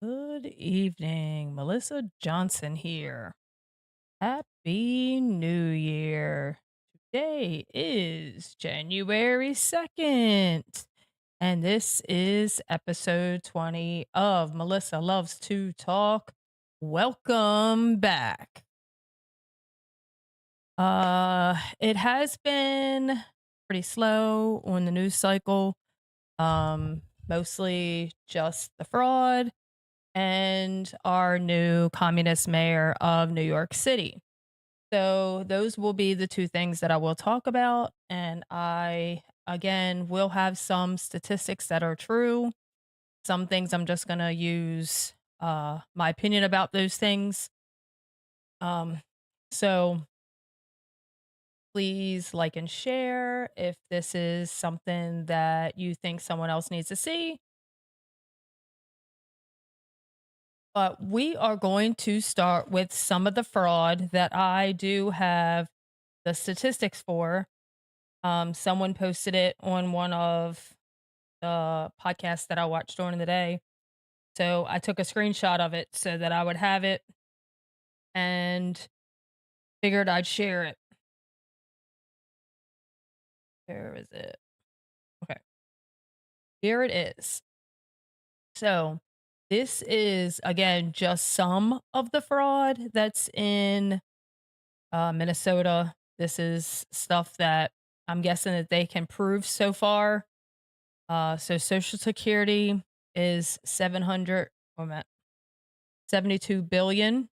Good evening. Melissa Johnson here. Happy New Year. Today is January 2nd, and this is episode 20 of Melissa Loves to Talk. Welcome back. It has been pretty slow on the news cycle. Mostly just the fraud and our new communist mayor of New York City. So, those will be the two things that I will talk about. And I, again, will have some statistics that are true. Some things I'm just going to use my opinion about those things. Um, so, please like and share if this is something that you think someone else needs to see. But we are going to start with some of the fraud that I do have the statistics for. Someone posted it on one of the podcasts that I watched during the day. So I took a screenshot of it so that I would have it and figured I'd share it. Where is it? Okay. Here it is. So this is, again, just some of the fraud that's in Minnesota. This is stuff that I'm guessing that they can prove so far. So Social Security is 700, wait a minute, 72 billion,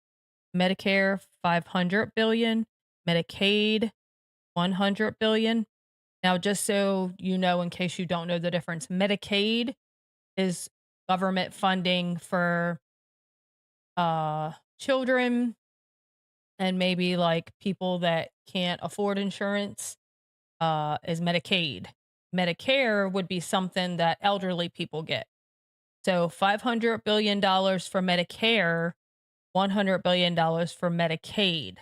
Medicare 500 billion, Medicaid 100 billion. Now, just so you know, in case you don't know the difference, Medicaid is government funding for children and maybe like people that can't afford insurance. Is Medicaid. Medicare would be something that elderly people get. So $500 billion for Medicare, $100 billion for Medicaid.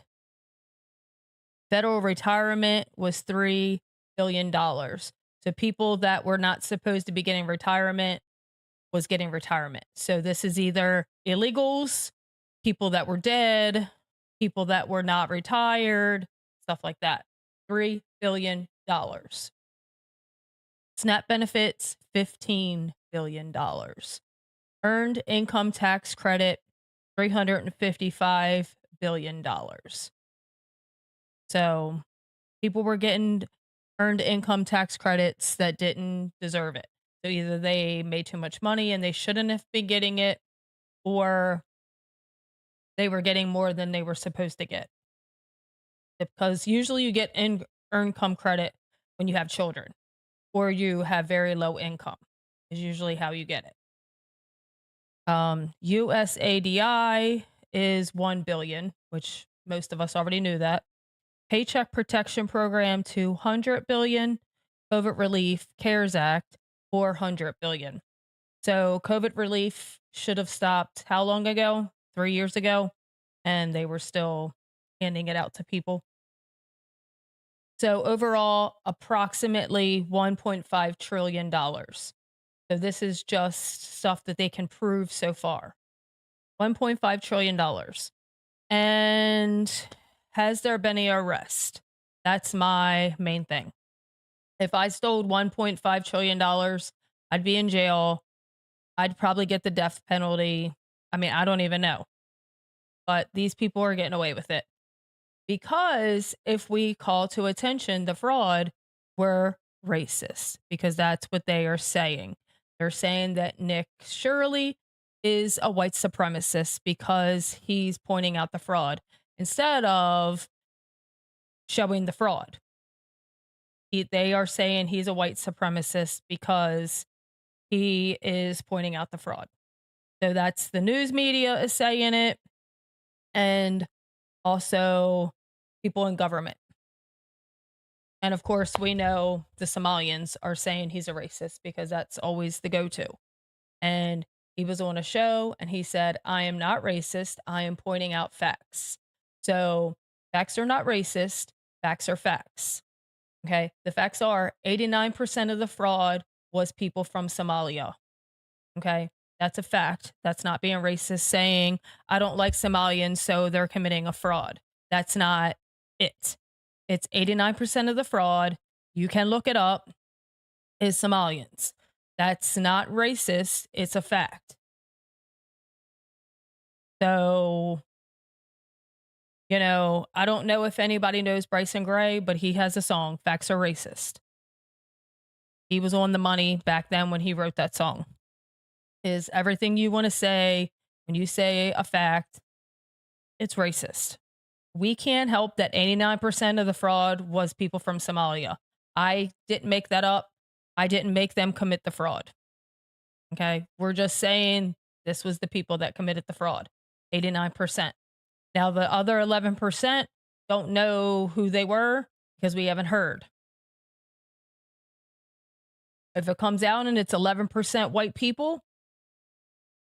Federal retirement was $3 billion. So people that were not supposed to be getting retirement was getting retirement. So this is either illegals, people that were dead, people that were not retired, stuff like that. $3 billion. SNAP benefits, $15 billion. Earned income tax credit, $355 billion. So people were getting earned income tax credits that didn't deserve it. So either they made too much money and they shouldn't have been getting it, or they were getting more than they were supposed to get. Because usually you get earned income credit when you have children or you have very low income, is usually how you get it. USADI is 1 billion, which most of us already knew that. Paycheck Protection Program 200 billion, COVID relief CARES Act 400 billion. So COVID relief should have stopped how long ago? 3 years ago, and they were still handing it out to people. So overall, approximately $1.5 trillion dollars. So this is just stuff that they can prove so far. $1.5 trillion dollars. And has there been any arrest? That's my main thing. If I stole $1.5 trillion dollars, I'd be in jail. I'd probably get the death penalty. I mean, I don't even know. But these people are getting away with it. Because if we call to attention the fraud, we're racist because that's what they are saying. They're saying that Nick Shirley is a white supremacist because he's pointing out the fraud instead of showing the fraud. They are saying he's a white supremacist because he is pointing out the fraud. So that's the news media is saying it, and also people in government. And of course, we know the Somalians are saying he's a racist because that's always the go to. And he was on a show and he said, I am not racist. I am pointing out facts. So facts are not racist. Facts are facts. Okay. The facts are 89% of the fraud was people from Somalia. Okay. That's a fact. That's not being racist saying, I don't like Somalians, so they're committing a fraud. That's not it. It's 89% of the fraud. You can look it up, is Somalians. That's not racist. It's a fact. So, I don't know if anybody knows Bryson Gray, but he has a song, Facts Are Racist. He was on the money back then when he wrote that song. Is everything you want to say when you say a fact, it's racist. We can't help that 89% of the fraud was people from Somalia. I didn't make that up. I didn't make them commit the fraud. Okay. We're just saying this was the people that committed the fraud. 89%. Now, the other 11% don't know who they were because we haven't heard. If it comes out and it's 11% white people,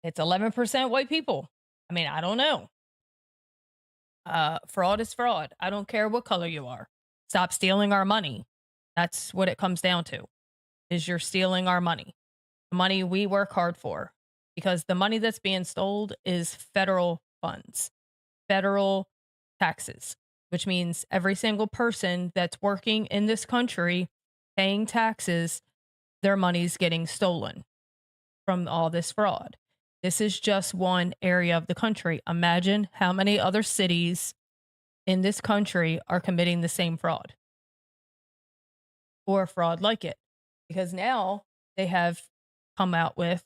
it's 11% white people. I mean, I don't know. Fraud is fraud. I don't care what color you are. Stop stealing our money. That's what it comes down to, is you're stealing our money. The money we work hard for. Because the money that's being stole is federal funds, federal taxes, which means every single person that's working in this country paying taxes, their money's getting stolen from all this fraud. This is just one area of the country. Imagine how many other cities in this country are committing the same fraud or fraud like it. Because now they have come out with,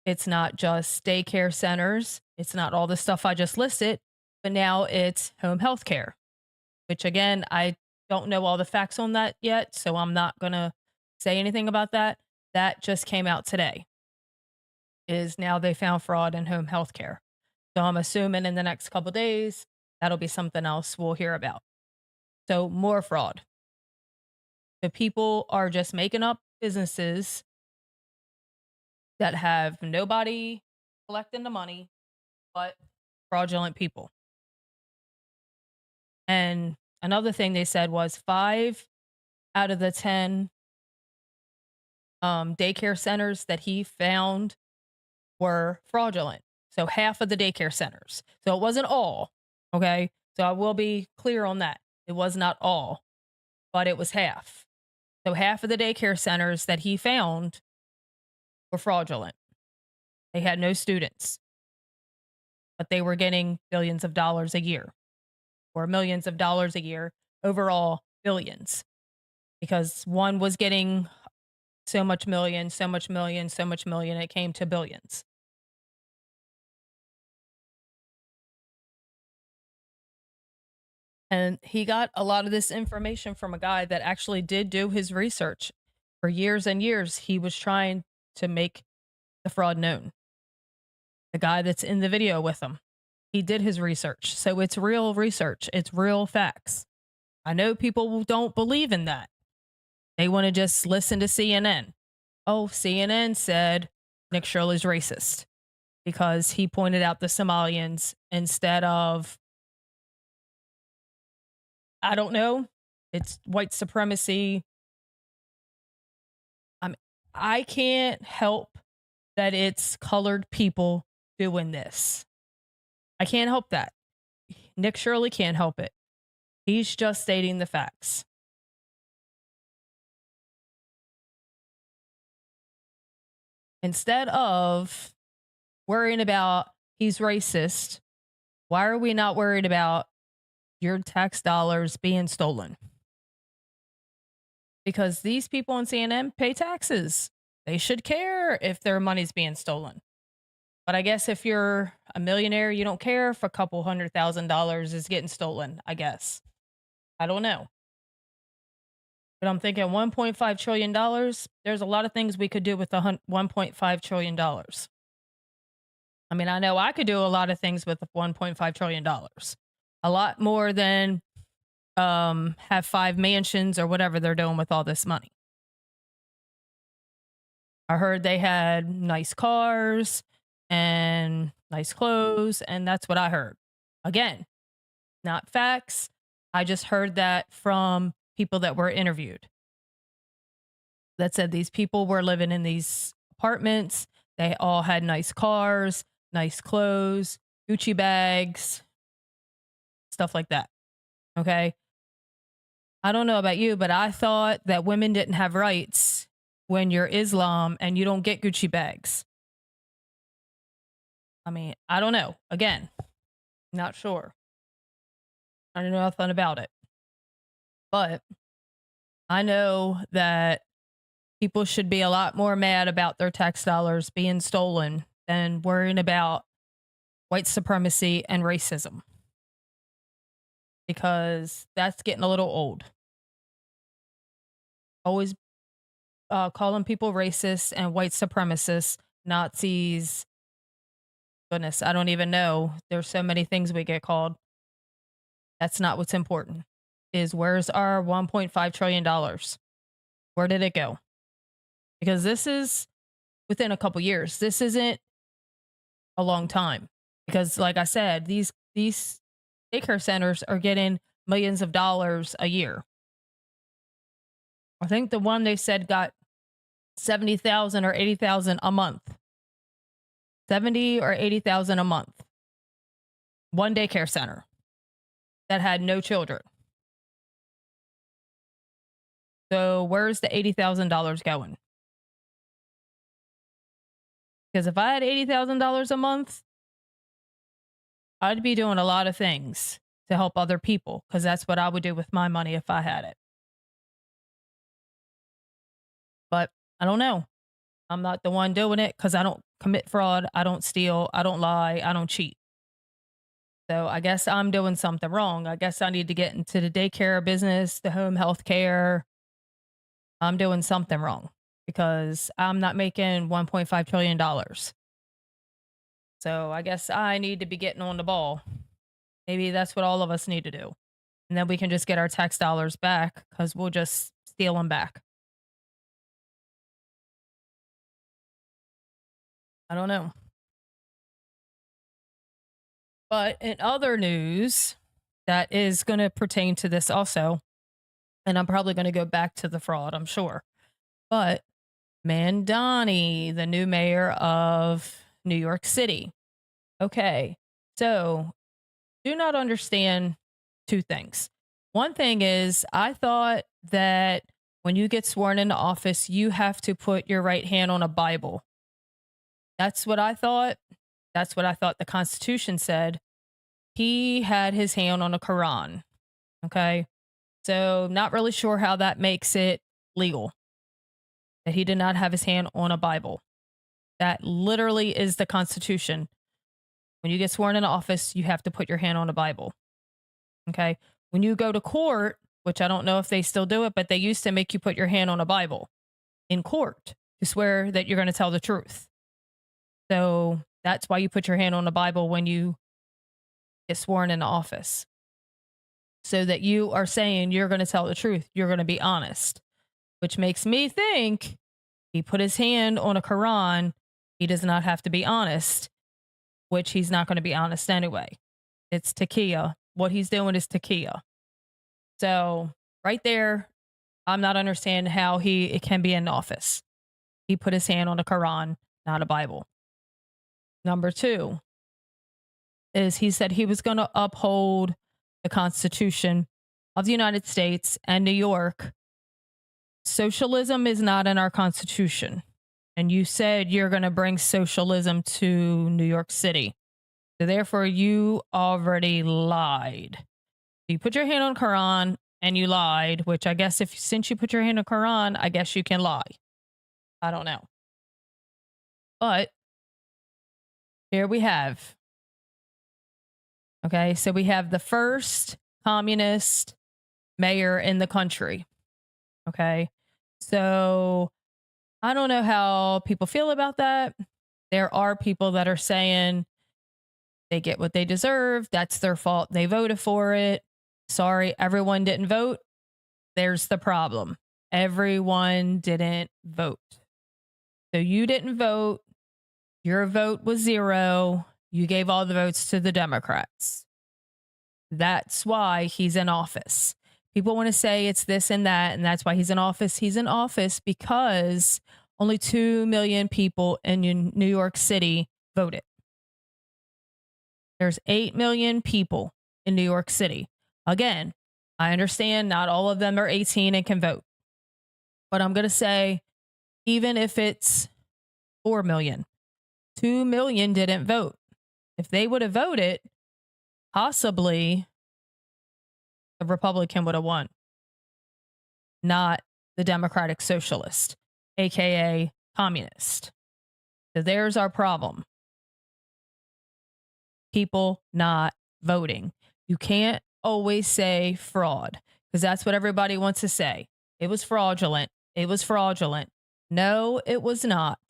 it's not just daycare centers, it's not all the stuff I just listed, but now it's home health care, which again, I don't know all the facts on that yet, so I'm not going to say anything about that. That just came out today. Is now they found fraud in home health care. So I'm assuming in the next couple of days, that'll be something else we'll hear about. So more fraud. The people are just making up businesses that have nobody collecting the money but fraudulent people. And another thing they said was 5 out of the 10 daycare centers that he found were fraudulent. So half of the daycare centers. So it wasn't all. Okay. So I will be clear on that. It was not all, but it was half. So half of the daycare centers that he found were fraudulent. They had no students, but they were getting billions of dollars a year or millions of dollars a year, overall billions, because one was getting so much million, so much million, so much million, it came to billions. And he got a lot of this information from a guy that actually did do his research. For years and years, he was trying to make the fraud known. The guy that's in the video with him, he did his research. So it's real research. It's real facts. I know people don't believe in that. They want to just listen to CNN. Oh, CNN said Nick Shirley's racist because he pointed out the Somalians instead of, I don't know, it's white supremacy. I can't help that it's colored people doing this. I can't help that. Nick Shirley can't help it. He's just stating the facts. Instead of worrying about he's racist, why are we not worried about your tax dollars being stolen? Because these people on CNN pay taxes. They should care if their money's being stolen. But I guess if you're a millionaire, you don't care if a couple $100,000 is getting stolen, I guess. I don't know. But I'm thinking $1.5 trillion, there's a lot of things we could do with the $1.5 trillion. I mean, I know I could do a lot of things with the $1.5 trillion. A lot more than have 5 mansions or whatever they're doing with all this money. I heard they had nice cars and nice clothes, and that's what I heard. Again, not facts. I just heard that from people that were interviewed that said these people were living in these apartments. They all had nice cars, nice clothes, Gucci bags, stuff like that. Okay. I don't know about you, but I thought that women didn't have rights when you're Islam and you don't get Gucci bags. I mean, I don't know. Again, not sure. I don't know nothing about it. But I know that people should be a lot more mad about their tax dollars being stolen than worrying about white supremacy and racism because that's getting a little old. Always calling people racist and white supremacists, Nazis. Goodness, I don't even know. There's so many things we get called. That's not what's important. Is where's our $1.5 trillion? Where did it go? Because this is within a couple years. This isn't a long time. Because like I said, these daycare centers are getting millions of dollars a year. I think the one they said got 70,000 or 80,000 a month. 70 or 80,000 a month. One daycare center that had no children. So where's the $80,000 going? Because if I had $80,000 a month, I'd be doing a lot of things to help other people because that's what I would do with my money if I had it. But I don't know. I'm not the one doing it because I don't commit fraud. I don't steal. I don't lie. I don't cheat. So I guess I'm doing something wrong. I guess I need to get into the daycare business, the home health care. I'm doing something wrong because I'm not making $1.5 trillion. So I guess I need to be getting on the ball. Maybe that's what all of us need to do. And then we can just get our tax dollars back because we'll just steal them back. I don't know. But in other news that is going to pertain to this also, and I'm probably going to go back to the fraud, I'm sure. But Mamdani, the new mayor of New York City. Okay. So do not understand two things. One thing is, I thought that when you get sworn into office, you have to put your right hand on a Bible. That's what I thought. That's what I thought the Constitution said. He had his hand on a Quran. Okay. So, not really sure how that makes it legal. That he did not have his hand on a Bible. That literally is the Constitution. When you get sworn into office, you have to put your hand on a Bible. Okay. When you go to court, which I don't know if they still do it, but they used to make you put your hand on a Bible in court to swear that you're going to tell the truth. So that's why you put your hand on the Bible when you get sworn into office. So that you are saying you're going to tell the truth. You're going to be honest. Which makes me think he put his hand on a Quran. He does not have to be honest. Which he's not going to be honest anyway. It's taqiyya. What he's doing is taqiyya. So right there, I'm not understanding how it can be in office. He put his hand on a Quran, not a Bible. Number two is he said he was going to uphold the Constitution of the United States and New York. Socialism is not in our Constitution. And you said you're going to bring socialism to New York City. So therefore, you already lied. You put your hand on Quran and you lied, which I guess since you put your hand on Quran, I guess you can lie. I don't know. But here we have. Okay, so we have the first communist mayor in the country. Okay, so I don't know how people feel about that. There are people that are saying they get what they deserve. That's their fault. They voted for it. Sorry, everyone didn't vote. There's the problem. Everyone didn't vote. So you didn't vote. Your vote was 0. You gave all the votes to the Democrats. That's why he's in office. People want to say it's this and that, and that's why he's in office. He's in office because only 2 million people in New York City voted. There's 8 million people in New York City. Again, I understand not all of them are 18 and can vote. But I'm going to say, even if it's 4 million, 2 million didn't vote. If they would have voted, possibly the Republican would have won, not the Democratic Socialist, aka communist. So there's our problem. People not voting. You can't always say fraud, because that's what everybody wants to say. It was fraudulent. It was fraudulent. No, it was not.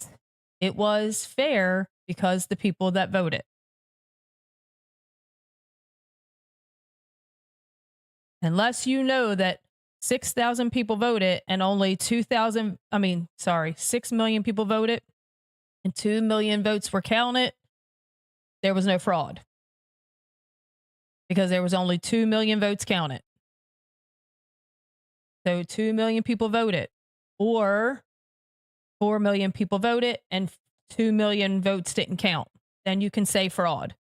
It was fair because the people that voted. Unless you know that 6,000 people voted and only 6 million people voted and 2 million votes were counted, there was no fraud because there was only 2 million votes counted. So 2 million people voted, or 4 million people voted and 2 million votes didn't count. Then you can say fraud.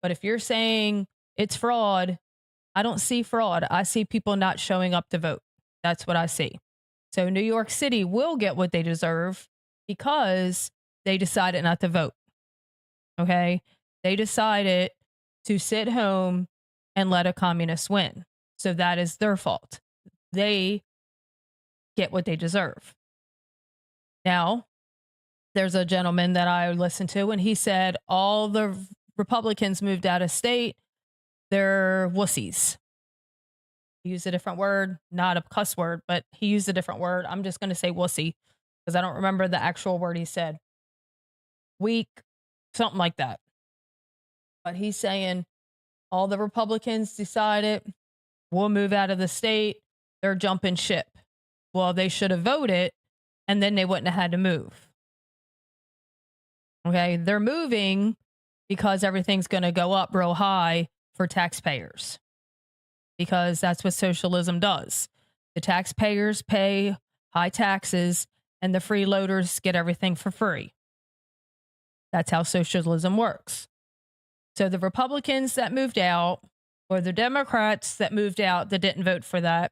But if you're saying it's fraud, I don't see fraud. I see people not showing up to vote. That's what I see. So New York City will get what they deserve because they decided not to vote. Okay? They decided to sit home and let a communist win. So that is their fault. They get what they deserve. Now, there's a gentleman that I listened to, and he said all the Republicans moved out of state. They're wussies. He used a different word, not a cuss word, but he used a different word. I'm just going to say wussy because I don't remember the actual word he said. Weak, something like that. But he's saying all the Republicans decided we'll move out of the state. They're jumping ship. Well, they should have voted and then they wouldn't have had to move. Okay. They're moving because everything's going to go up real high for taxpayers, because that's what socialism does. The taxpayers pay high taxes and the freeloaders get everything for free. That's how socialism works. So the Republicans that moved out, or the Democrats that moved out that didn't vote for that,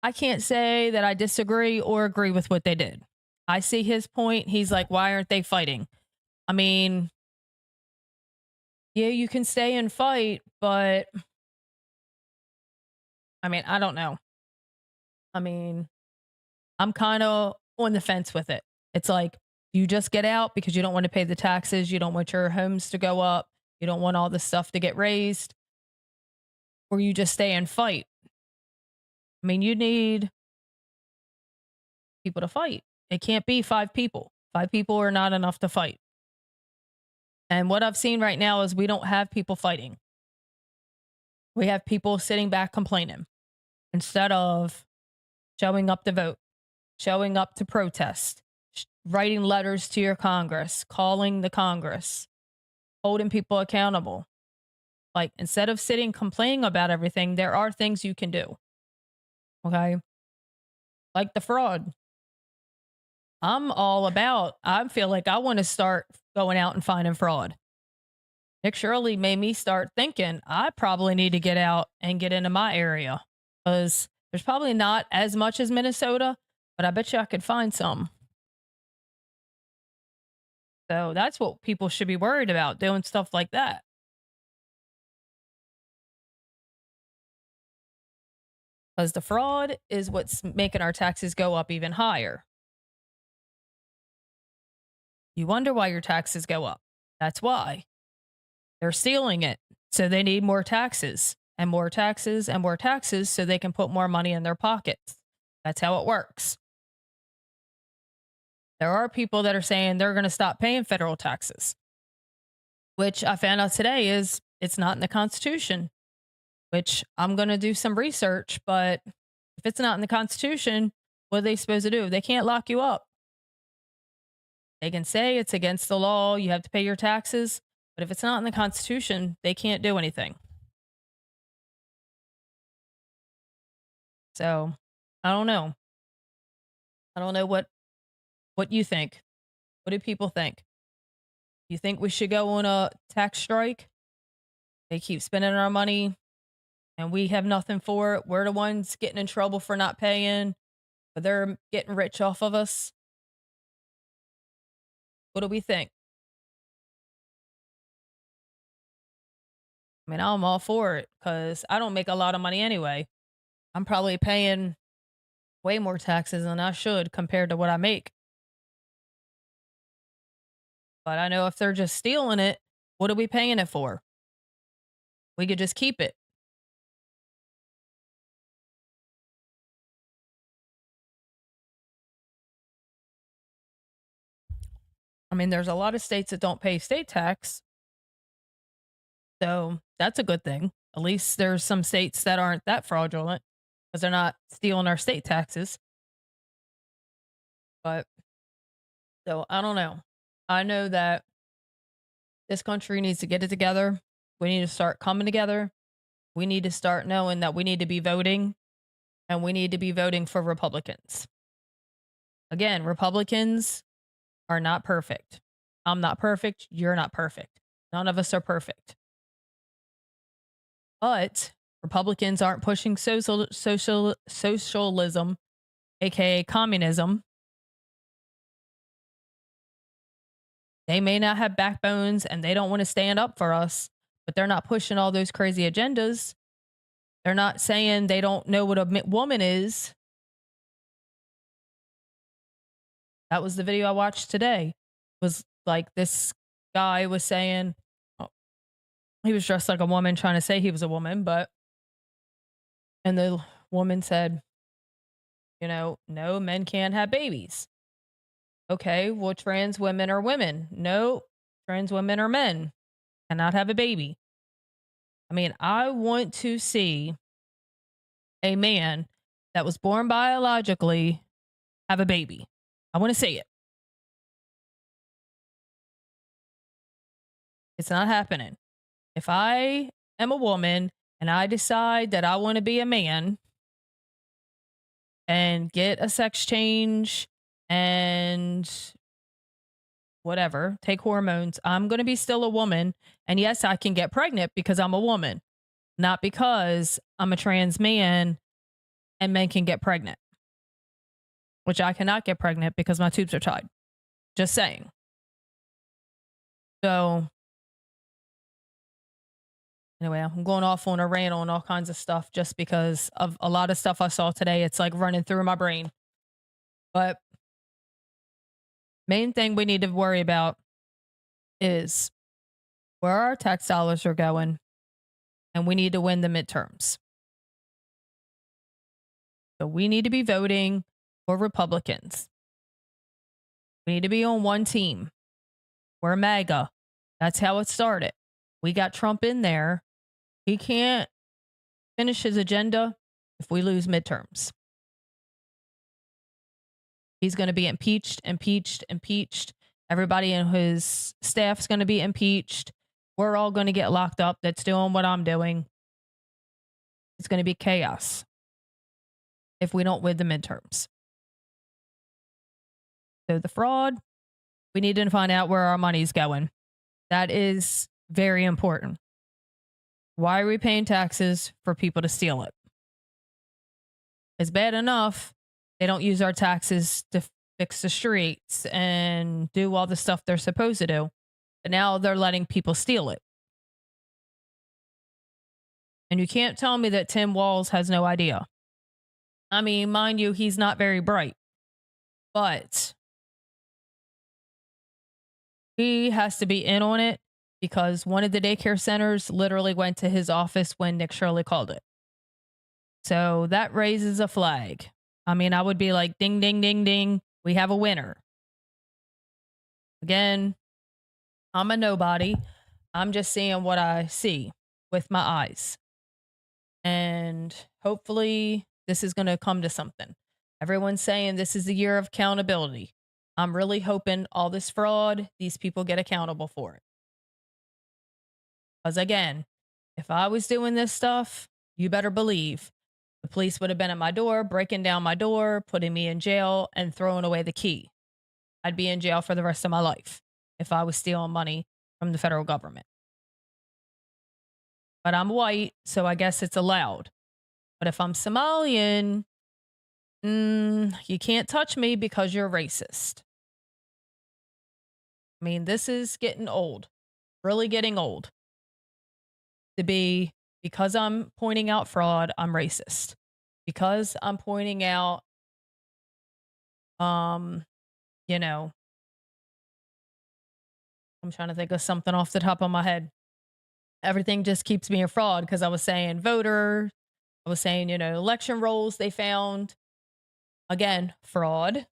I can't say that I disagree or agree with what they did. I see his point. He's like, why aren't they fighting? I mean, yeah, you can stay and fight, but I mean, I don't know. I mean, I'm kind of on the fence with it. It's like, you just get out because you don't want to pay the taxes. You don't want your homes to go up. You don't want all this stuff to get raised. Or you just stay and fight. I mean, you need people to fight. It can't be 5 people. 5 people are not enough to fight. And what I've seen right now is we don't have people fighting. We have people sitting back complaining instead of showing up to vote, showing up to protest, writing letters to your Congress, calling the Congress, holding people accountable. Like, instead of sitting complaining about everything, there are things you can do. Okay? Like the fraud. I feel like I want to start going out and finding fraud. Nick Shirley made me start thinking I probably need to get out and get into my area, because there's probably not as much as Minnesota, but I bet you I could find some. So that's what people should be worried about, doing stuff like that. Because the fraud is what's making our taxes go up even higher. You wonder why your taxes go up. That's why. They're stealing it. So they need more taxes and more taxes and more taxes so they can put more money in their pockets. That's how it works. There are people that are saying they're going to stop paying federal taxes, which I found out today is it's not in the Constitution, which I'm going to do some research. But if it's not in the Constitution, what are they supposed to do? They can't lock you up. They can say it's against the law, you have to pay your taxes, but if it's not in the Constitution, they can't do anything. So, I don't know. I don't know what you think. What do people think? You think we should go on a tax strike? They keep spending our money and we have nothing for it. We're the ones getting in trouble for not paying, but they're getting rich off of us. What do we think? I mean, I'm all for it because I don't make a lot of money anyway. I'm probably paying way more taxes than I should compared to what I make. But I know if they're just stealing it, what are we paying it for? We could just keep it. I mean, there's a lot of states that don't pay state tax. So that's a good thing. At least there's some states that aren't that fraudulent because they're not stealing our state taxes. But so I don't know. I know that this country needs to get it together. We need to start coming together. We need to start knowing that we need to be voting and we need to be voting for Republicans. Again, Republicans are not perfect. I'm not perfect. You're not perfect. None of us are perfect. But Republicans aren't pushing socialism, aka communism. They may not have backbones and they don't want to stand up for us, but they're not pushing all those crazy agendas. They're not saying they don't know what a woman is. That was the video I watched today. Was like this guy was saying, oh, he was dressed like a woman trying to say he was a woman, but and the woman said, no, men can't have babies. Okay, well, trans women are women. No, trans women are men. Cannot have a baby. I mean, I want to see a man that was born biologically have a baby. I want to see it. It's not happening. If I am a woman and I decide that I want to be a man and get a sex change and whatever, take hormones, I'm going to be still a woman. And yes, I can get pregnant because I'm a woman, not because I'm a trans man and men can get pregnant, which I cannot get pregnant because my tubes are tied. Just saying. So, anyway, I'm going off on a rant on all kinds of stuff just because of a lot of stuff I saw today. It's like running through my brain. But main thing we need to worry about is where our tax dollars are going, and we need to win the midterms. So we need to be voting for Republicans. We need to be on one team. We're MAGA. That's how it started. We got Trump in there. He can't finish his agenda if we lose midterms. He's going to be impeached. Everybody in his staff's going to be impeached. We're all going to get locked up that's doing what I'm doing. It's going to be chaos if we don't win the midterms. So the fraud, we need to find out where our money's going. That is very important. Why are we paying taxes for people to steal it? It's bad enough they don't use our taxes to fix the streets and do all the stuff they're supposed to do. But now they're letting people steal it. And you can't tell me that Tim Walz has no idea. I mean, mind you, he's not very bright. But he has to be in on it because one of the daycare centers literally went to his office when Nick Shirley called it. So that raises a flag. I mean, I would be like, ding, ding, ding, ding. We have a winner. Again, I'm a nobody. I'm just seeing what I see with my eyes. And hopefully this is going to come to something. Everyone's saying this is the year of accountability. I'm really hoping all this fraud, these people get accountable for it. Because again, if I was doing this stuff, you better believe The police would have been at my door, breaking down my door, putting me in jail, and throwing away the key. I'd be in jail for the rest of my life if I was stealing money from the federal government. But I'm white, so I guess it's allowed. But if I'm Somalian, you can't touch me because you're racist. I mean, this is getting old, really getting old. To be, because I'm pointing out fraud, I'm racist. Because I'm pointing out, um, you know, I'm trying to think of something off the top of my head. Everything just keeps being fraud because I was saying voter, I was saying, election rolls they found. Again, fraud.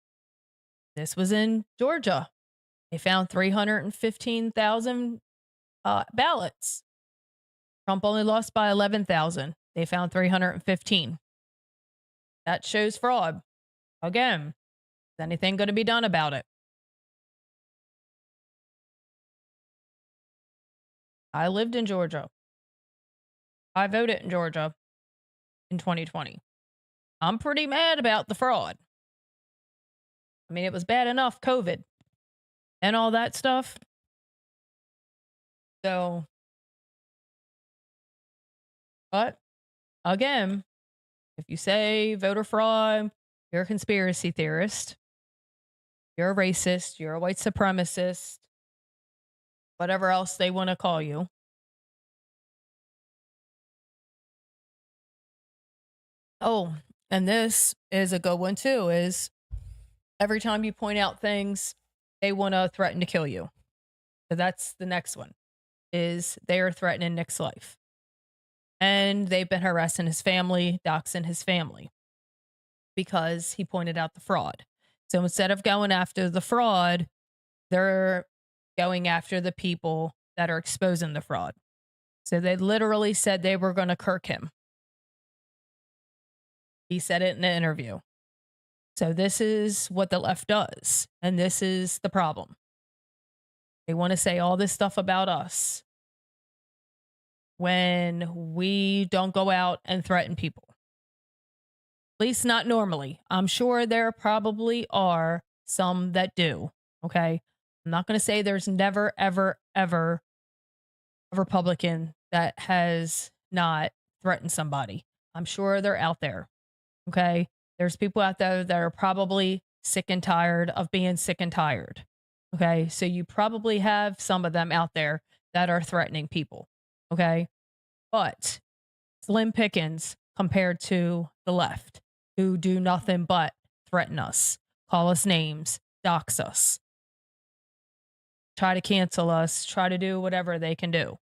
This was in Georgia. They found 315,000 ballots. Trump only lost by 11,000. They found 315. That shows fraud. Again, is anything going to be done about it? I lived in Georgia. I voted in Georgia in 2020. I'm pretty mad about the fraud. I mean, it was bad enough, COVID and all that stuff. So, but again, if you say voter fraud, you're a conspiracy theorist, you're a racist, you're a white supremacist, whatever else they want to call you. Oh, and this is a good one too, is every time you point out things, they want to threaten to kill you. So that's the next one, is they are threatening Nick's life. And they've been harassing his family, doxing his family because he pointed out the fraud. So instead of going after the fraud, they're going after the people that are exposing the fraud. So they literally said they were going to kirk him. He said it in an interview. So this is what the left does. And this is the problem. They want to say all this stuff about us when we don't go out and threaten people. At least not normally. I'm sure there probably are some that do. Okay. I'm not going to say there's never, ever, ever a Republican that has not threatened somebody. I'm sure they're out there. Okay. There's people out there that are probably sick and tired of being sick and tired. Okay. So you probably have some of them out there that are threatening people. Okay. But slim pickings compared to the left, who do nothing but threaten us, call us names, dox us, try to cancel us, try to do whatever they can do.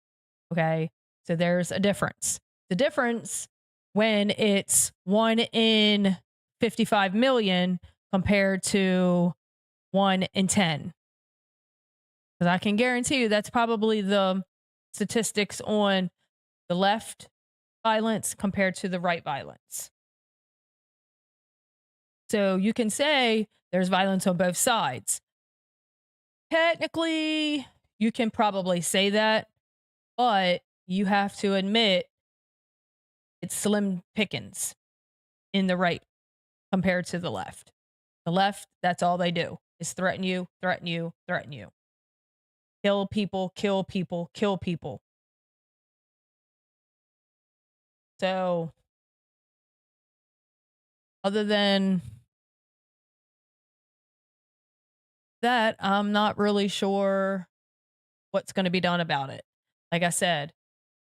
Okay. So there's a difference. The difference when it's 1 in 55 million compared to 1 in 10. Because I can guarantee you that's probably the statistics on the left violence compared to the right violence. So you can say there's violence on both sides. Technically, you can probably say that, but you have to admit it's slim pickings in the right compared to the left. The left, that's all they do is threaten you, threaten you, threaten you. Kill people, kill people, kill people. So, other than that, I'm not really sure what's going to be done about it. Like I said,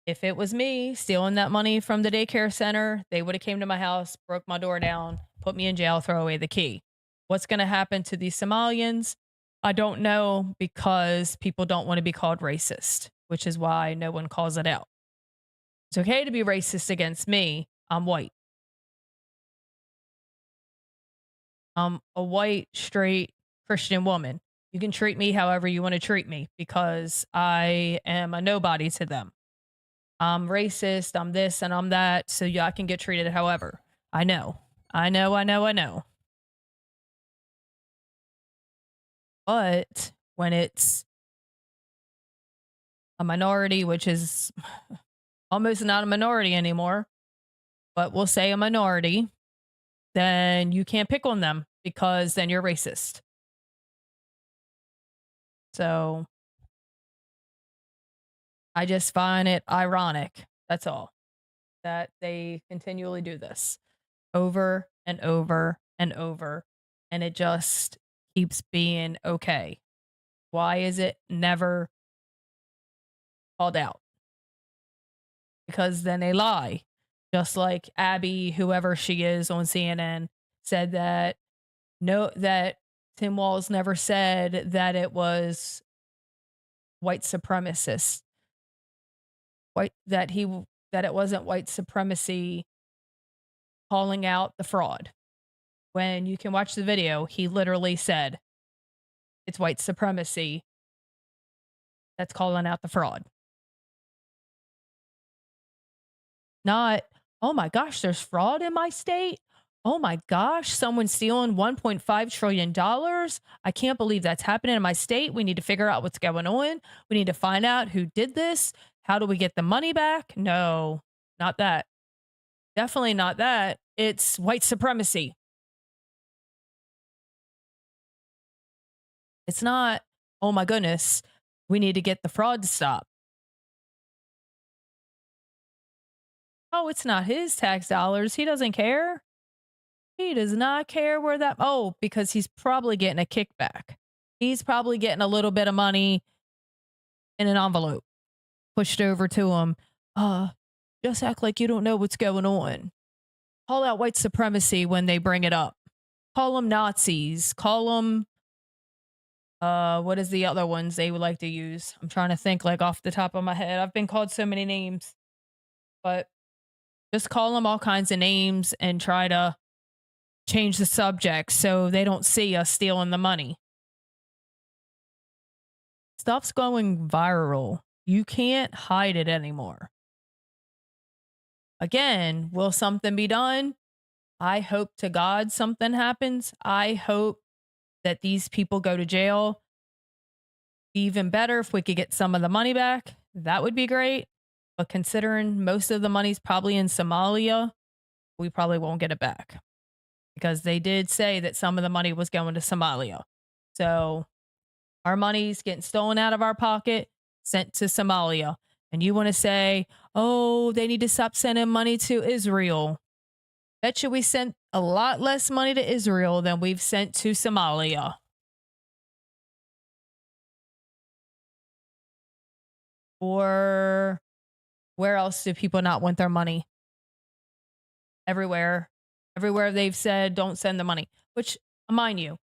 if it was me stealing that money from the daycare center, they would have came to my house, broke my door down, put me in jail, throw away the key. What's going to happen to these Somalians? I don't know, because people don't want to be called racist, which is why no one calls it out. It's okay to be racist against me. I'm white. I'm a white, straight Christian woman. You can treat me however you want to treat me because I am a nobody to them. I'm racist, I'm this and I'm that, so yeah, I can get treated however. I know. I know, I know, I know. But when it's a minority, which is almost not a minority anymore, but we'll say a minority, then you can't pick on them because then you're racist. So I just find it ironic. That's all. That they continually do this over and over and over. And it just keeps being okay. Why is it never called out? Because then they lie. Just like Abby, whoever she is on CNN, said that that Tim Walz never said that it was white supremacists. That it wasn't white supremacy calling out the fraud. When you can watch the video, he literally said it's white supremacy that's calling out the fraud. Not, oh my gosh, there's fraud in my state. Oh my gosh, someone's stealing $1.5 trillion. I can't believe that's happening in my state. We need to figure out what's going on. We need to find out who did this. How do we get the money back? No, not that. Definitely not that. It's white supremacy. It's not, oh my goodness, we need to get the fraud to stop. Oh, it's not his tax dollars. He doesn't care. He does not care where that, oh, because he's probably getting a kickback. He's probably getting a little bit of money in an envelope pushed over to him. Just act like you don't know what's going on. Call out white supremacy when they bring it up. Call them Nazis. Call them, what is the other ones they would like to use? I'm trying to think like off the top of my head. I've been called so many names, but just call them all kinds of names and try to change the subject so they don't see us stealing the money. Stuff's going viral. You can't hide it anymore. Again, will something be done? I hope to God something happens. I hope that these people go to jail. Even better if we could get some of the money back. That would be great. But considering most of the money's probably in Somalia, we probably won't get it back. Because they did say that some of the money was going to Somalia. So our money's getting stolen out of our pocket, sent to Somalia. And you want to say, oh, they need to stop sending money to Israel. Bet you we sent a lot less money to Israel than we've sent to Somalia. Or where else do people not want their money? Everywhere. Everywhere they've said, don't send the money. Which, mind you,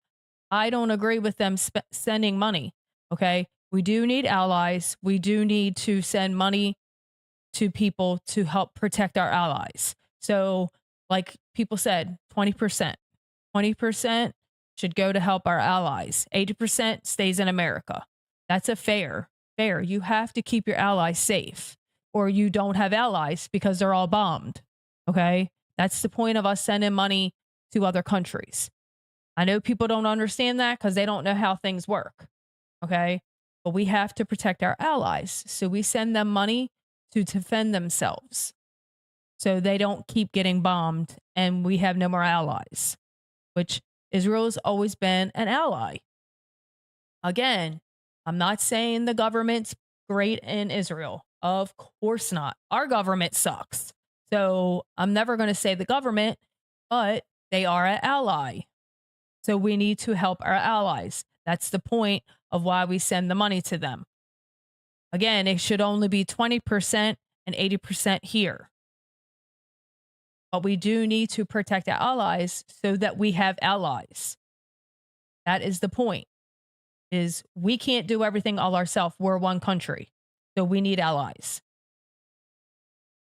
I don't agree with them sending money. Okay? We do need allies. We do need to send money to people to help protect our allies. So, like people said, 20%. 20% should go to help our allies. 80% stays in America. That's a fair. You have to keep your allies safe, or you don't have allies because they're all bombed. Okay? That's the point of us sending money to other countries. I know people don't understand that because they don't know how things work. Okay? But we have to protect our allies. So we send them money to defend themselves so they don't keep getting bombed and we have no more allies, which Israel's always been an ally. Again, I'm not saying the government's great in Israel. Of course not. Our government sucks. So I'm never going to say the government, but they are an ally. So we need to help our allies. That's the point of why we send the money to them. Again, it should only be 20% and 80% here. But we do need to protect our allies so that we have allies. That is the point. Is we can't do everything all ourselves. We're one country. So we need allies.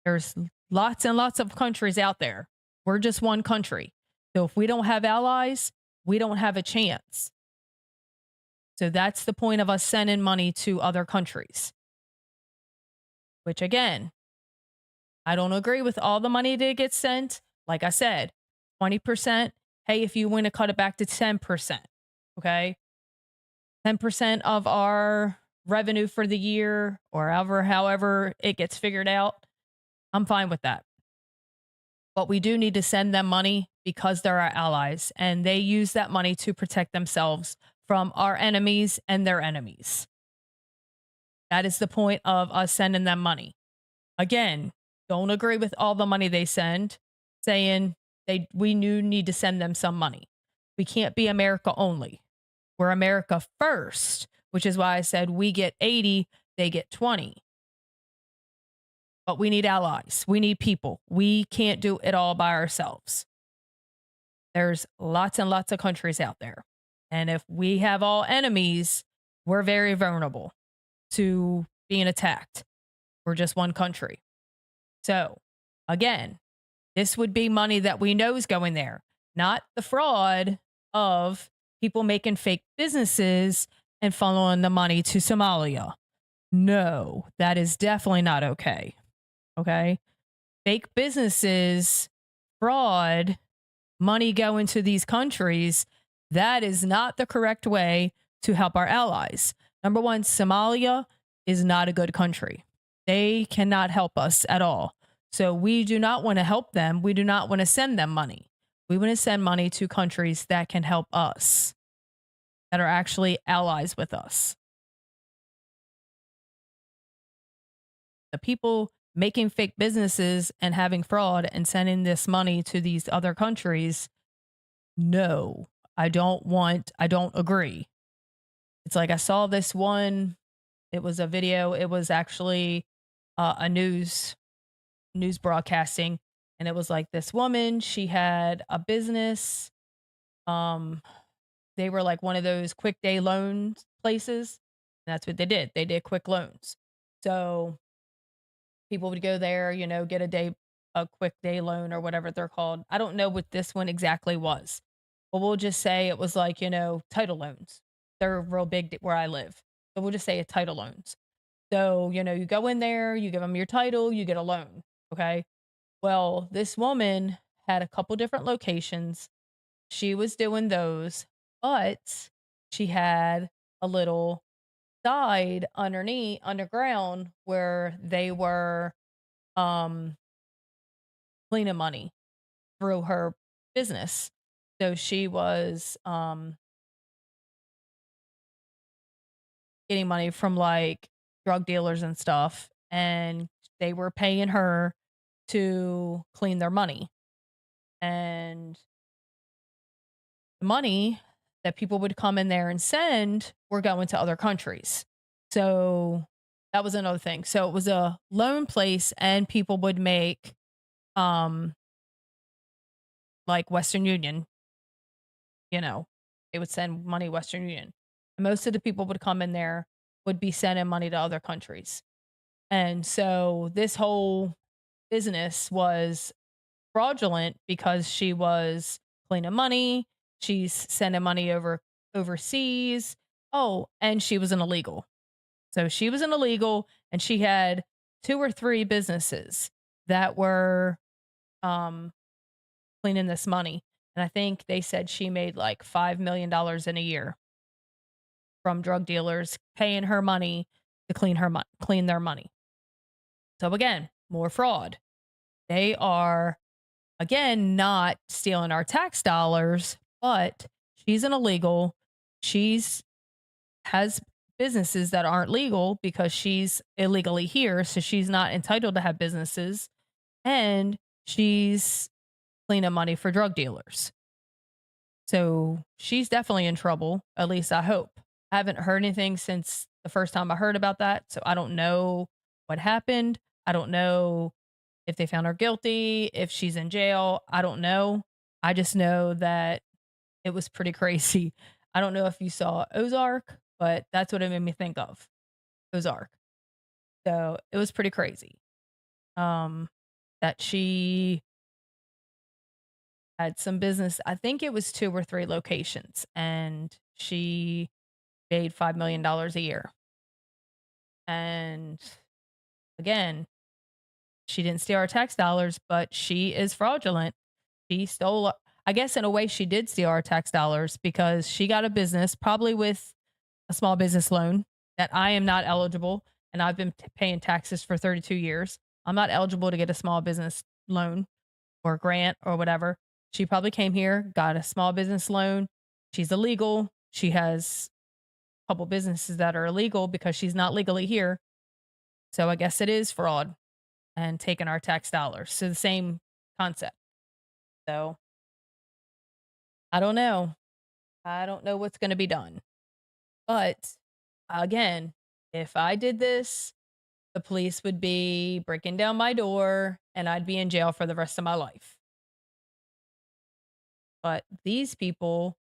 There's lots and lots of countries out there. We're just one country. So if we don't have allies, we don't have a chance. So that's the point of us sending money to other countries. Which again, I don't agree with all the money that gets sent. Like I said, 20%. Hey, if you want to cut it back to 10%, okay? 10% of our revenue for the year or however it gets figured out, I'm fine with that. but we do need to send them money because they're our allies and they use that money to protect themselves from our enemies and their enemies. That is the point of us sending them money. Again, don't agree with all the money they send, saying we need to send them some money. We can't be America only. We're America first, which is why I said we get 80, they get 20. But we need allies. We need people. We can't do it all by ourselves. There's lots and lots of countries out there. And if we have all enemies, we're very vulnerable to being attacked. We're just one country. So, again, this would be money that we know is going there, not the fraud of people making fake businesses and funneling the money to Somalia. No, that is definitely not okay. Okay. Fake businesses, fraud, money going to these countries. That is not the correct way to help our allies. Number one, Somalia is not a good country. They cannot help us at all. So we do not want to help them. We do not want to send them money. We want to send money to countries that can help us, that are actually allies with us. The people making fake businesses and having fraud and sending this money to these other countries, no, I don't agree. It's like I saw this one, it was a video, it was actually a news broadcasting, and it was like this woman, she had a business. They were like one of those quick day loans places. That's what they did. They did quick loans. So people would go there, get a quick day loan or whatever they're called. I don't know what this one exactly was, but we'll just say it was like, title loans. They're real big where I live. So we'll just say a title loans. So, you go in there, you give them your title, you get a loan. Okay. Well, this woman had a couple different locations. She was doing those, but she had a little side underground where they were cleaning money through her business. So she was getting money from like drug dealers and stuff, and they were paying her to clean their money. And the money that people would come in there and send were going to other countries. So that was another thing. So it was a loan place, and people would make like Western Union, they would send money Western Union. And most of the people would come in there would be sending money to other countries. And so this whole business was fraudulent because she was cleaning money, she's sending money overseas. Oh, and she was an illegal. So she was an illegal, and she had 2 or 3 businesses that were cleaning this money. And I think they said she made like $5 million in a year from drug dealers paying her money to clean their money. So again, more fraud. They are, again, not stealing our tax dollars, but she's an illegal. Has businesses that aren't legal because she's illegally here, so she's not entitled to have businesses, and she's cleaning money for drug dealers. So she's definitely in trouble, at least I hope. I haven't heard anything since the first time I heard about that, so I don't know what happened. I don't know if they found her guilty, if she's in jail. I don't know. I just know that it was pretty crazy. I don't know if you saw Ozark, but that's what it made me think of. Ozark. So it was pretty crazy. That she had some business. I think it was 2 or 3 locations, and she made $5 million a year. And again, she didn't steal our tax dollars, but she is fraudulent. She stole, I guess in a way she did steal our tax dollars because she got a business, probably with a small business loan that I am not eligible. And I've been paying taxes for 32 years. I'm not eligible to get a small business loan. or grant or whatever. She probably came here, got a small business loan. She's illegal. She has a couple businesses that are illegal because she's not legally here. So I guess it is fraud and taking our tax dollars. So the same concept. So I don't know. I don't know what's going to be done. But again, if I did this, the police would be breaking down my door and I'd be in jail for the rest of my life. But these people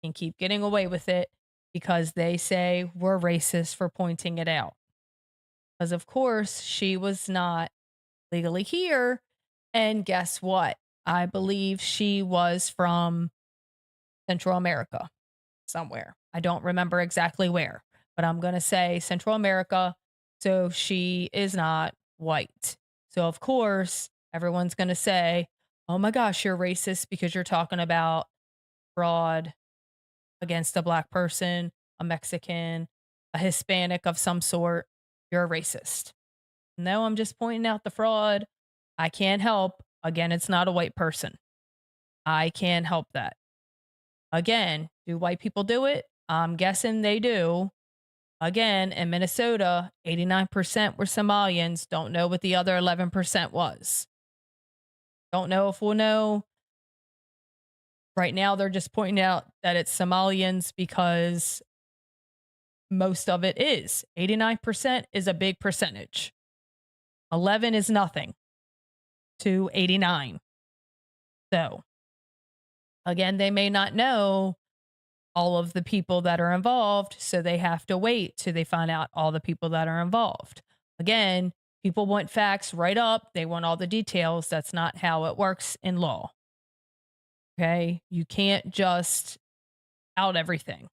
can keep getting away with it because they say we're racist for pointing it out. Because, of course, she was not legally here. And guess what? I believe she was from Central America somewhere. I don't remember exactly where, but I'm going to say Central America. So she is not white. So, of course, everyone's going to say, oh my gosh, you're racist because you're talking about fraud against a black person, a Mexican, a Hispanic of some sort. You're a racist. No, I'm just pointing out the fraud. I can't help. Again, it's not a white person. I can't help that. Again, do white people do it? I'm guessing they do. Again, in Minnesota, 89% were Somalians. Don't know what the other 11% was. Don't know if we'll know. Right now, they're just pointing out that it's Somalians because most of it is. 89% is a big percentage. 11 is nothing to 89. So, again, they may not know all of the people that are involved, so they have to wait till they find out all the people that are involved. Again, people want facts right up. They want all the details. That's not how it works in law. Okay? You can't just out everything.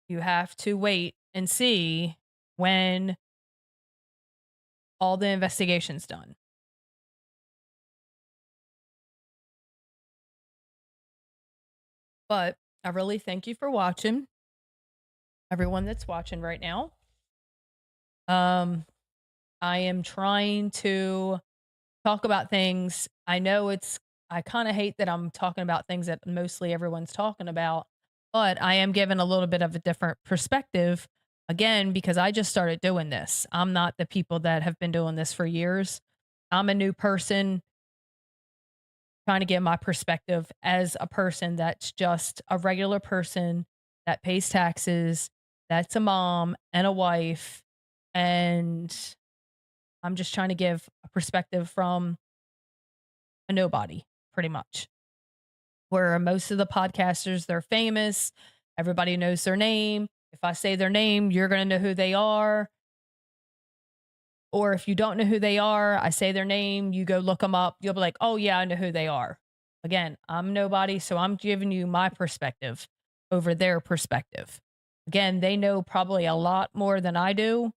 You have to wait and see when all the investigation's done. But I really thank you for watching, everyone that's watching right now. I am trying to talk about things. I kind of hate that I'm talking about things that mostly everyone's talking about, but I am giving a little bit of a different perspective again because I just started doing this. I'm not the people that have been doing this for years. I'm a new person trying to get my perspective as a person that's just a regular person that pays taxes, that's a mom and a wife, and I'm just trying to give a perspective from a nobody, pretty much. Where most of the podcasters, they're famous, everybody knows their name. If I say their name, you're going to know who they are. Or if you don't know who they are, I say their name, you go look them up. You'll be like, oh, yeah, I know who they are. Again, I'm nobody, so I'm giving you my perspective over their perspective. Again, they know probably a lot more than I do.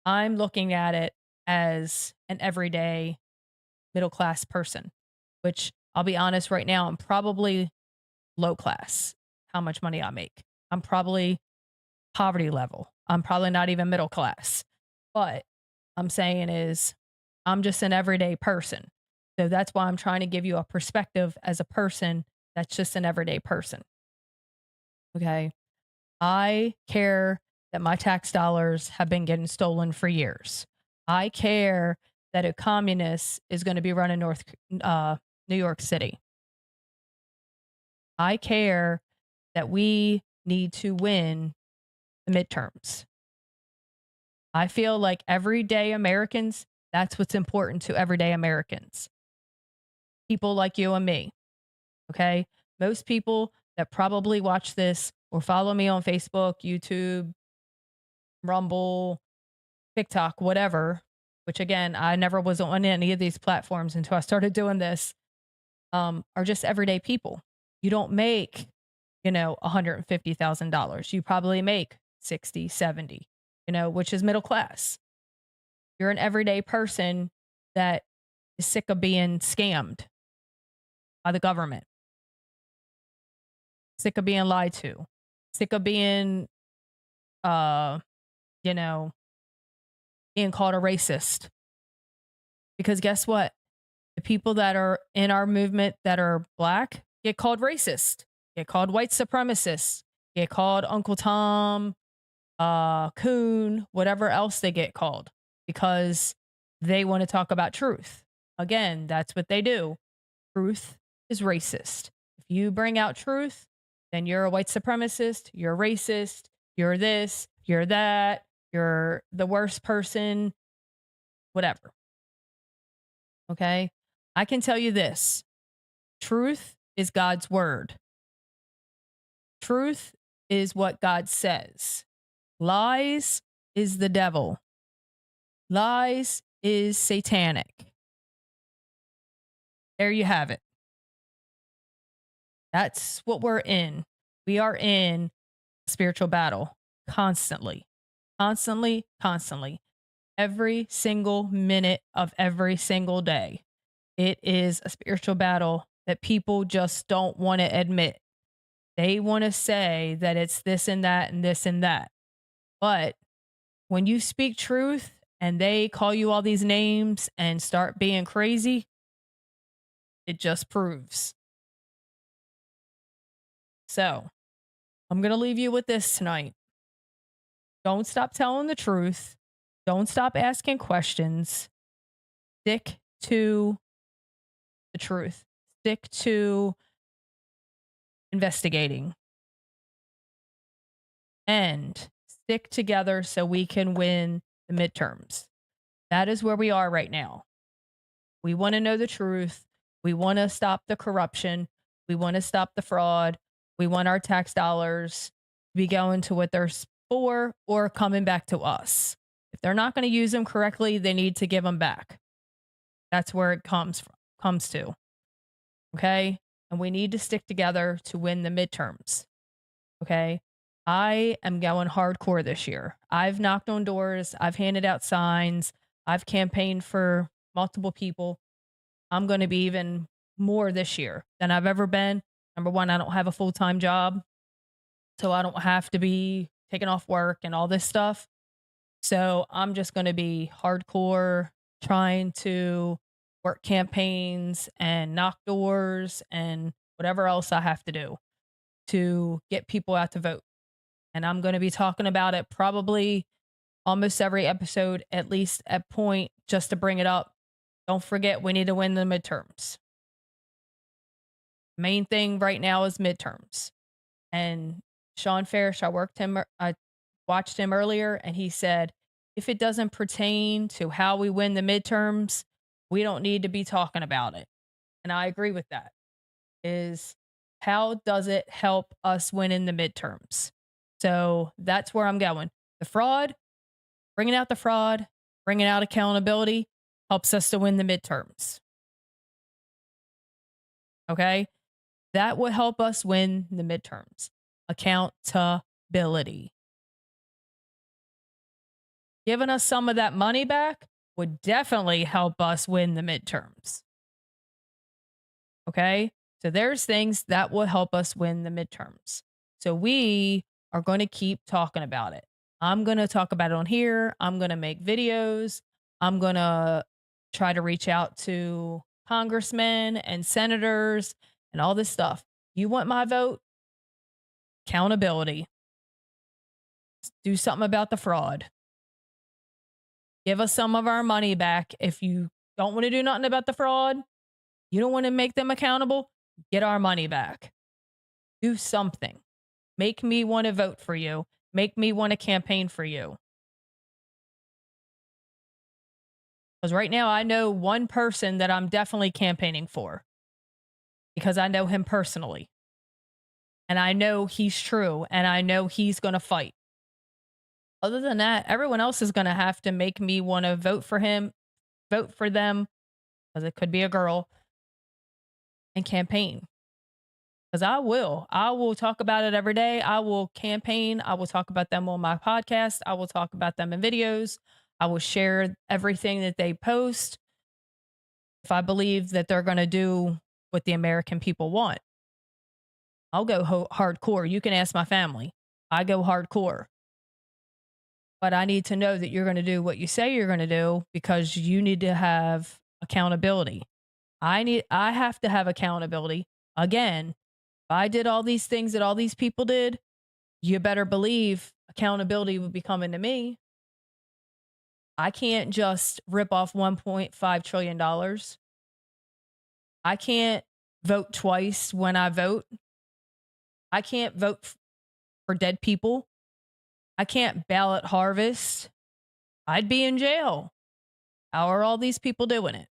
I'm looking at it as an everyday middle class person, which I'll be honest right now, I'm probably low class, how much money I make. I'm probably poverty level. I'm probably not even middle class. But I'm saying is I'm just an everyday person. So that's why I'm trying to give you a perspective as a person that's just an everyday person. Okay. I care that my tax dollars have been getting stolen for years. I care that a communist is going to be running New York City. I care that we need to win the midterms. I feel like everyday Americans, that's what's important to everyday Americans. People like you and me. Okay. Most people that probably watch this or follow me on Facebook, YouTube, Rumble, TikTok, whatever, which again, I never was on any of these platforms until I started doing this, are just everyday people. You don't make, $150,000. You probably make 60, 70, which is middle class. You're an everyday person that is sick of being scammed by the government, sick of being lied to, sick of being, uh, you know, being called a racist. Because guess what? The people that are in our movement that are black get called racist, get called white supremacists, get called Uncle Tom, coon, whatever else they get called because they want to talk about truth. Again, that's what they do. Truth is racist. If you bring out truth, then you're a white supremacist, you're racist, you're this, you're that, you're the worst person, whatever. Okay? I can tell you this. Truth is God's word. Truth is what God says. Lies is the devil. Lies is satanic. There you have it. That's what we're in. We are in a spiritual battle constantly, constantly, constantly. Every single minute of every single day. It is a spiritual battle that people just don't want to admit. They want to say that it's this and that and this and that. But when you speak truth and they call you all these names and start being crazy, it just proves. So I'm going to leave you with this tonight. Don't stop telling the truth. Don't stop asking questions. Stick to the truth. Stick to investigating. And stick together so we can win the midterms. That is where we are right now. We want to know the truth. We want to stop the corruption. We want to stop the fraud. We want our tax dollars to be going to what they're for or coming back to us. If they're not going to use them correctly, they need to give them back. That's where it comes to. Okay? And we need to stick together to win the midterms. Okay? I am going hardcore this year. I've knocked on doors. I've handed out signs. I've campaigned for multiple people. I'm going to be even more this year than I've ever been. Number one, I don't have a full-time job, so I don't have to be taking off work and all this stuff. So I'm just going to be hardcore trying to work campaigns and knock doors and whatever else I have to do to get people out to vote. And I'm going to be talking about it probably almost every episode, at least at point, just to bring it up. Don't forget, we need to win the midterms. Main thing right now is midterms. And Sean Farish, I watched him earlier, and he said, if it doesn't pertain to how we win the midterms, we don't need to be talking about it. And I agree with that. Is how does it help us win in the midterms? So that's where I'm going. The fraud, bringing out the fraud, bringing out accountability helps us to win the midterms. Okay? That will help us win the midterms. Accountability. Giving us some of that money back would definitely help us win the midterms. Okay? So there's things that will help us win the midterms. So we are going to keep talking about it. I'm going to talk about it on here. I'm going to make videos. I'm going to try to reach out to congressmen and senators and all this stuff. You want my vote? Accountability. Do something about the fraud. Give us some of our money back. If you don't want to do nothing about the fraud, you don't want to make them accountable, get our money back. Do something. Make me want to vote for you. Make me want to campaign for you. Because right now I know one person that I'm definitely campaigning for. Because I know him personally. And I know he's true. And I know he's going to fight. Other than that, everyone else is going to have to make me want to vote for him, vote for them, because it could be a girl, and campaign. Because I will talk about it every day. I will campaign. I will talk about them on my podcast. I will talk about them in videos. I will share everything that they post if I believe that they're going to do what the American people want. I'll go hardcore. You can ask my family. I go hardcore. But I need to know that you're going to do what you say you're going to do because you need to have accountability. I have to have accountability. Again, if I did all these things that all these people did, you better believe accountability would be coming to me. I can't just rip off $1.5 trillion dollars. I can't vote twice when I vote. I can't vote for dead people. I can't ballot harvest. I'd be in jail. How are all these people doing it?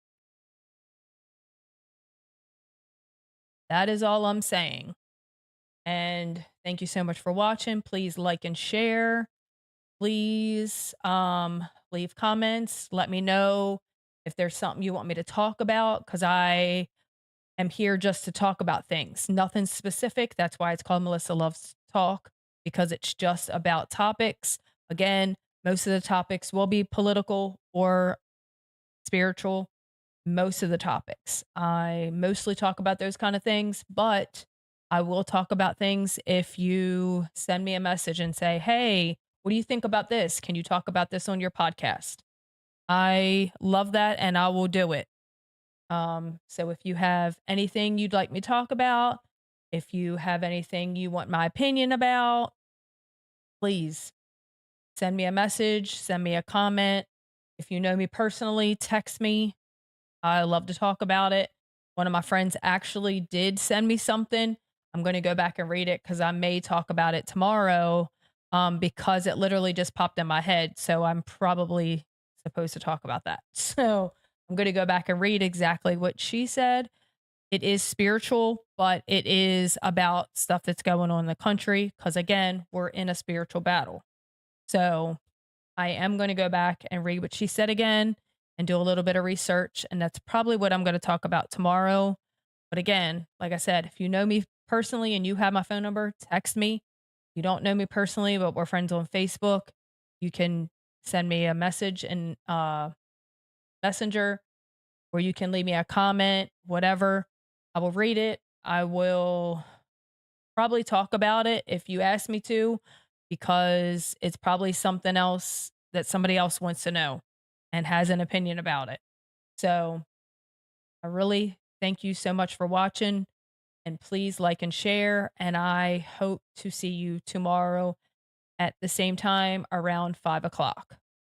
That is all I'm saying. And thank you so much for watching. Please like and share. Please leave comments. Let me know if there's something you want me to talk about, because I am here just to talk about things. Nothing specific. That's why it's called Melissa Loves Talk, because it's just about topics. Again, most of the topics will be political or spiritual. Most of the topics. I mostly talk about those kind of things, but I will talk about things if you send me a message and say, "Hey, what do you think about this? Can you talk about this on your podcast?" I love that and I will do it. So if you have anything you'd like me to talk about, if you have anything you want my opinion about, please send me a message, send me a comment. If you know me personally, text me. I love to talk about it. One of my friends actually did send me something. I'm going to go back and read it because I may talk about it tomorrow, because it literally just popped in my head. So I'm probably supposed to talk about that. So I'm going to go back and read exactly what she said. It is spiritual, but it is about stuff that's going on in the country because, again, we're in a spiritual battle. So I am going to go back and read what she said again and do a little bit of research. And that's probably what I'm going to talk about tomorrow. But again, like I said, if you know me personally and you have my phone number, text me. You don't know me personally, but we're friends on Facebook. You can send me a message in Messenger, or you can leave me a comment, whatever. I will read it. I will probably talk about it if you ask me to, because it's probably something else that somebody else wants to know and has an opinion about it. So I really thank you so much for watching, and please like and share. And I hope to see you tomorrow at the same time around 5 o'clock.